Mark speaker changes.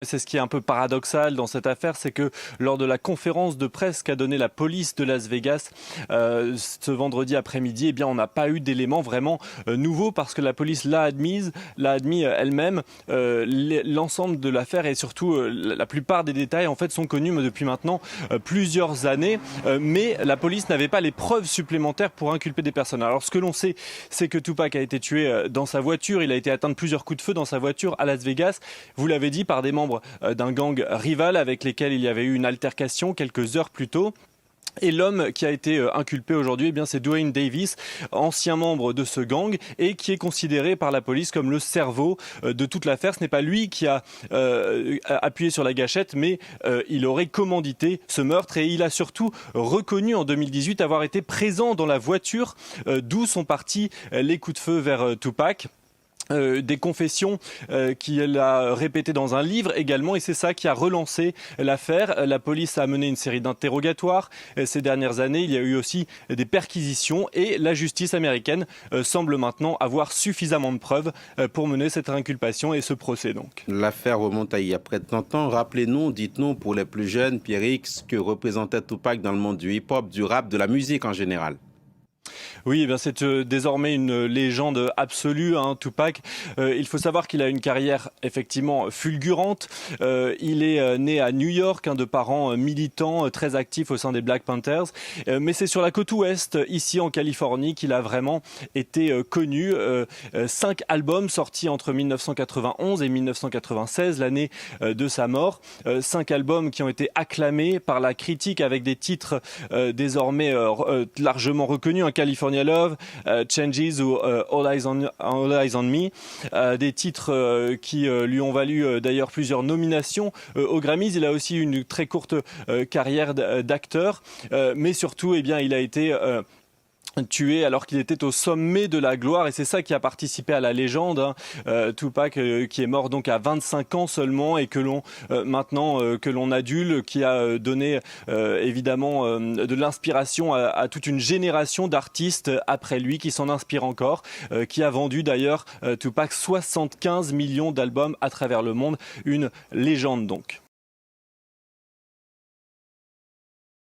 Speaker 1: C'est ce qui est un peu paradoxal dans cette affaire, c'est que lors de la conférence de presse qu'a donnée la police de Las Vegas ce vendredi après-midi, eh bien, on n'a pas eu d'éléments vraiment nouveaux parce que la police l'a admis elle-même. L'ensemble de l'affaire et surtout la plupart des détails en fait sont connus depuis maintenant plusieurs années, mais la police n'avait pas les preuves supplémentaires pour inculper des personnes. Alors ce que l'on sait, c'est que Tupac a été tué dans sa voiture, il a été atteint de plusieurs coups de feu dans sa voiture à Las Vegas. Vous l'avez dit, par des membres d'un gang rival avec lesquels il y avait eu une altercation quelques heures plus tôt. Et l'homme qui a été inculpé aujourd'hui, eh bien, c'est Duane Davis, ancien membre de ce gang et qui est considéré par la police comme le cerveau de toute l'affaire. Ce n'est pas lui qui a appuyé sur la gâchette, mais il aurait commandité ce meurtre et il a surtout reconnu en 2018 avoir été présent dans la voiture d'où sont partis les coups de feu vers Tupac. Des confessions qu'il a répétées dans un livre également, et c'est ça qui a relancé l'affaire. La police a mené une série d'interrogatoires ces dernières années. Il y a eu aussi des perquisitions et la justice américaine semble maintenant avoir suffisamment de preuves pour mener cette inculpation et ce procès donc.
Speaker 2: L'affaire remonte à il y a près de 30 ans. Rappelez-nous, dites-nous pour les plus jeunes, Pierrix, ce que représentait Tupac dans le monde du hip-hop, du rap, de la musique en général.
Speaker 1: Oui, eh bien c'est désormais une légende absolue, hein, Tupac. Il faut savoir qu'il a une carrière effectivement fulgurante. Il est né à New York, de parents militants, très actifs au sein des Black Panthers. Mais c'est sur la côte ouest, ici en Californie, qu'il a vraiment été connu. 5 albums sortis entre 1991 et 1996, l'année de sa mort. 5 albums qui ont été acclamés par la critique avec des titres désormais largement reconnus. California Love, Changes ou All Eyes on Me, des titres qui lui ont valu d'ailleurs plusieurs nominations aux Grammys. Il a aussi une très courte carrière d'acteur, mais surtout, eh bien, il a été tué alors qu'il était au sommet de la gloire et c'est ça qui a participé à la légende, hein. Tupac qui est mort donc à 25 ans seulement et que l'on maintenant que l'on adule, qui a donné évidemment de l'inspiration à toute une génération d'artistes après lui qui s'en inspirent encore, qui a vendu d'ailleurs Tupac 75 millions d'albums à travers le monde, une légende donc.